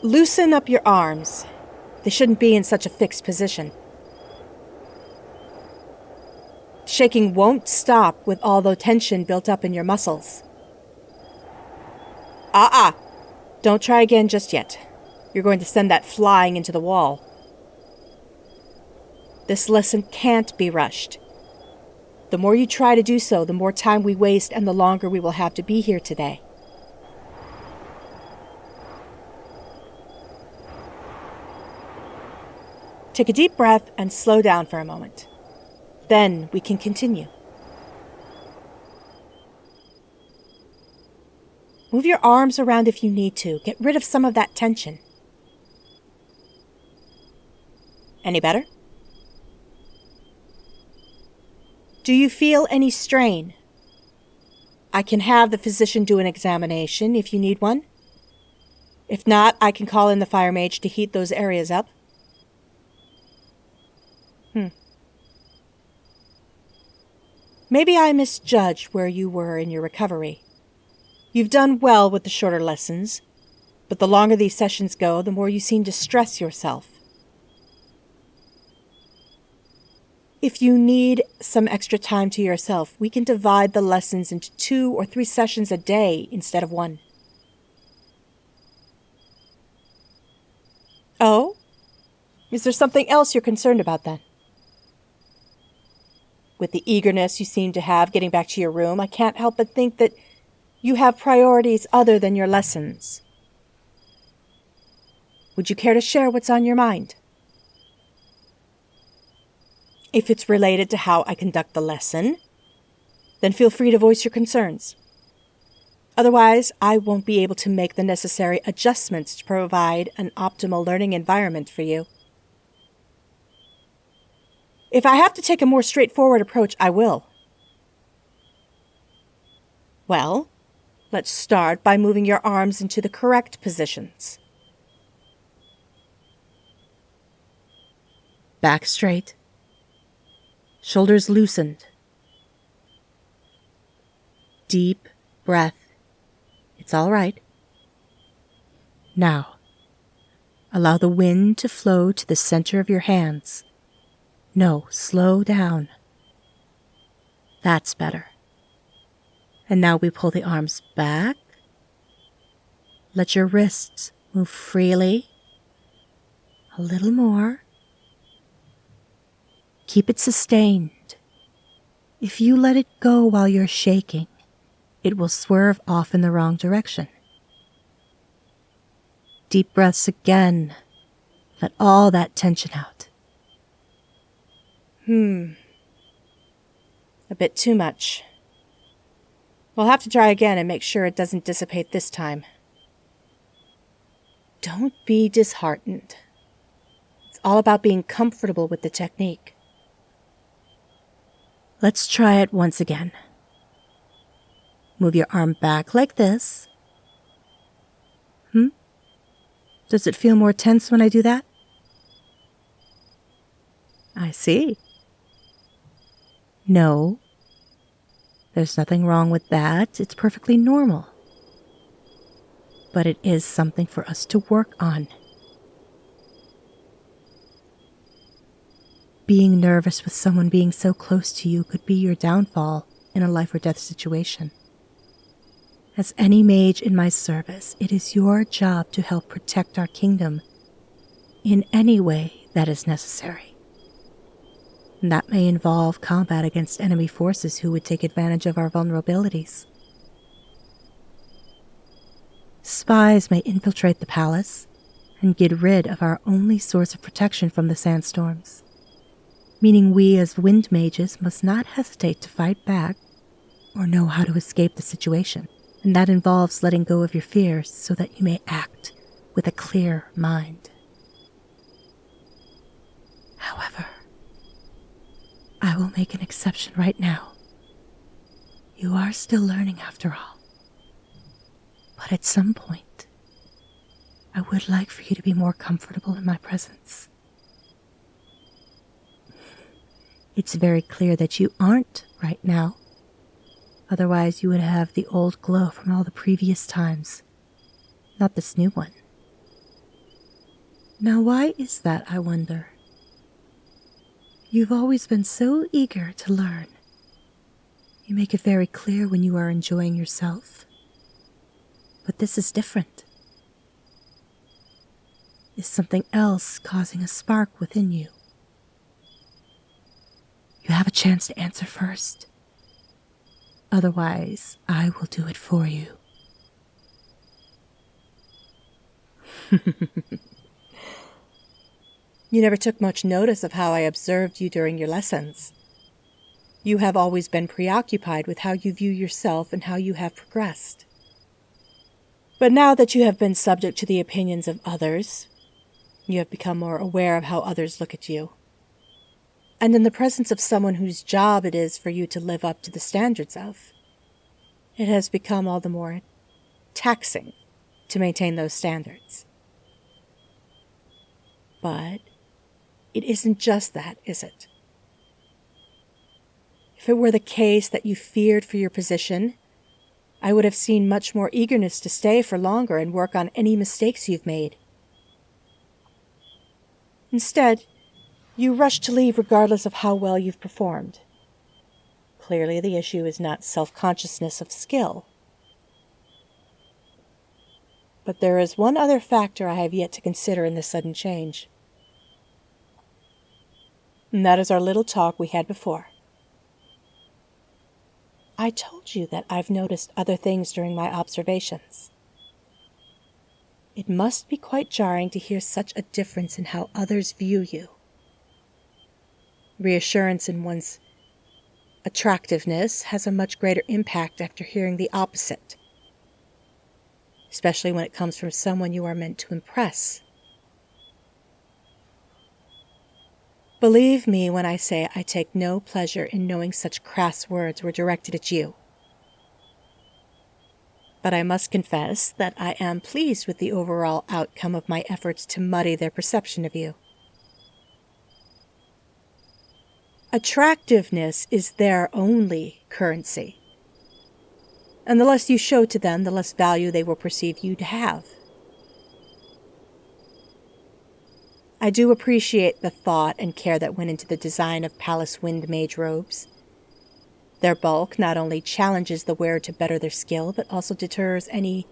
Loosen up your arms. They shouldn't be in such a fixed position. Shaking won't stop with all the tension built up in your muscles. Don't try again just yet. You're going to send that flying into the wall. This lesson can't be rushed. The more you try to do so, the more time we waste and the longer we will have to be here today. Take a deep breath and slow down for a moment. Then we can continue. Move your arms around if you need to. Get rid of some of that tension. Any better? Do you feel any strain? I can have the physician do an examination if you need one. If not, I can call in the fire mage to heat those areas up. Maybe I misjudged where you were in your recovery. You've done well with the shorter lessons, but the longer these sessions go, the more you seem to stress yourself. If you need some extra time to yourself, we can divide the lessons into 2 or 3 sessions a day instead of 1. Oh? Is there something else you're concerned about then? With the eagerness you seem to have getting back to your room, I can't help but think that you have priorities other than your lessons. Would you care to share what's on your mind? If it's related to how I conduct the lesson, then feel free to voice your concerns. Otherwise, I won't be able to make the necessary adjustments to provide an optimal learning environment for you. If I have to take a more straightforward approach, I will. Well, let's start by moving your arms into the correct positions. Back straight. Shoulders loosened. Deep breath. It's all right. Now, allow the wind to flow to the center of your hands. No, slow down. That's better. And now we pull the arms back. Let your wrists move freely. A little more. Keep it sustained. If you let it go while you're shaking, it will swerve off in the wrong direction. Deep breaths again. Let all that tension out. A bit too much. We'll have to try again and make sure it doesn't dissipate this time. Don't be disheartened. It's all about being comfortable with the technique. Let's try it once again. Move your arm back like this. Does it feel more tense when I do that? I see. No. There's nothing wrong with that. It's perfectly normal. But it is something for us to work on. Being nervous with someone being so close to you could be your downfall in a life or death situation. As any mage in my service, it is your job to help protect our kingdom in any way that is necessary. And that may involve combat against enemy forces who would take advantage of our vulnerabilities. Spies may infiltrate the palace and get rid of our only source of protection from the sandstorms, meaning we as wind mages must not hesitate to fight back or know how to escape the situation. And that involves letting go of your fears so that you may act with a clear mind. However, I will make an exception right now. You are still learning after all. But at some point, I would like for you to be more comfortable in my presence. It's very clear that you aren't right now. Otherwise, you would have the old glow from all the previous times. not this new one. Now why is that, I wonder? You've always been so eager to learn. You make it very clear when you are enjoying yourself. But this is different. Is something else causing a spark within you? You have a chance to answer first. Otherwise, I will do it for you. You never took much notice of how I observed you during your lessons. You have always been preoccupied with how you view yourself and how you have progressed. But now that you have been subject to the opinions of others, you have become more aware of how others look at you. And in the presence of someone whose job it is for you to live up to the standards of, it has become all the more taxing to maintain those standards. But it isn't just that, is it? If it were the case that you feared for your position, I would have seen much more eagerness to stay for longer and work on any mistakes you've made. Instead, you rush to leave regardless of how well you've performed. Clearly, the issue is not self-consciousness of skill. But there is one other factor I have yet to consider in this sudden change. And that is our little talk we had before. I told you that I've noticed other things during my observations. It must be quite jarring to hear such a difference in how others view you. Reassurance in one's attractiveness has a much greater impact after hearing the opposite, especially when it comes from someone you are meant to impress. Believe me when I say I take no pleasure in knowing such crass words were directed at you. But I must confess that I am pleased with the overall outcome of my efforts to muddy their perception of you. Attractiveness is their only currency, and the less you show to them, the less value they will perceive you to have. I do appreciate the thought and care that went into the design of Palace Wind Mage robes. Their bulk not only challenges the wearer to better their skill, but also deters any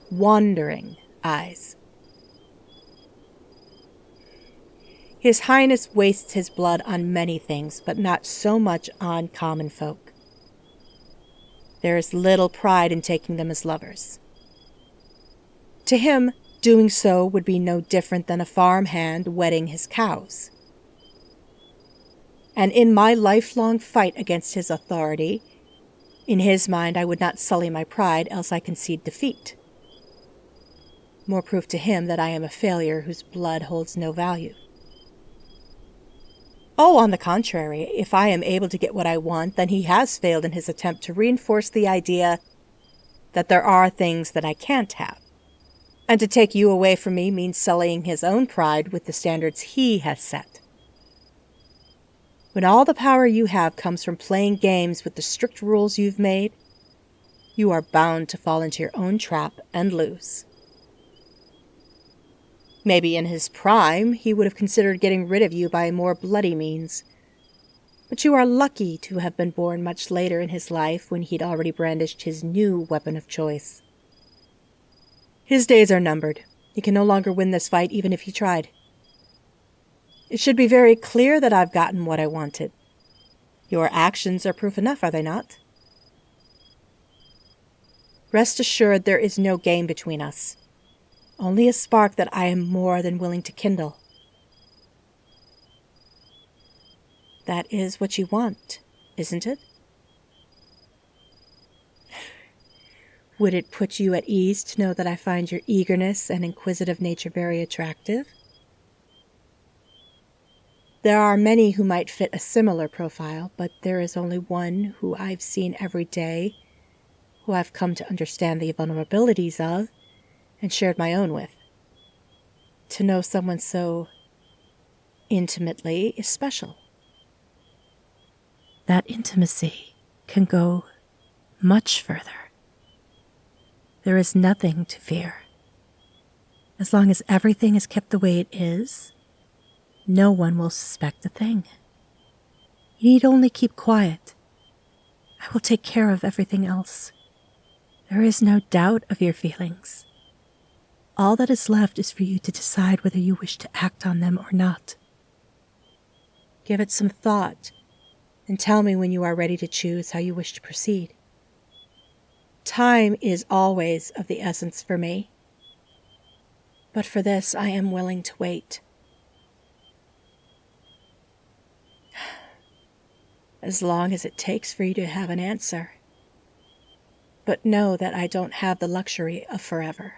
wandering eyes. His Highness wastes his blood on many things, but not so much on common folk. There is little pride in taking them as lovers. To him, doing so would be no different than a farmhand wedding his cows. And in my lifelong fight against his authority, in his mind I would not sully my pride, else I concede defeat. More proof to him that I am a failure whose blood holds no value. Oh, on the contrary, if I am able to get what I want, then he has failed in his attempt to reinforce the idea that there are things that I can't have. And to take you away from me means sullying his own pride with the standards he has set. When all the power you have comes from playing games with the strict rules you've made, you are bound to fall into your own trap and lose. Maybe in his prime, he would have considered getting rid of you by more bloody means. But you are lucky to have been born much later in his life when he'd already brandished his new weapon of choice. His days are numbered. He can no longer win this fight even if he tried. It should be very clear that I've gotten what I wanted. Your actions are proof enough, are they not? Rest assured there is no game between us. Only a spark that I am more than willing to kindle. That is what you want, isn't it? Would it put you at ease to know that I find your eagerness and inquisitive nature very attractive? There are many who might fit a similar profile, but there is only one who I've seen every day, who I've come to understand the vulnerabilities of, and shared my own with. To know someone so intimately is special. That intimacy can go much further. There is nothing to fear. As long as everything is kept the way it is, no one will suspect a thing. You need only keep quiet. I will take care of everything else. There is no doubt of your feelings. All that is left is for you to decide whether you wish to act on them or not. Give it some thought, and tell me when you are ready to choose how you wish to proceed. Time is always of the essence for me, but for this I am willing to wait. As long as it takes for you to have an answer. But know that I don't have the luxury of forever.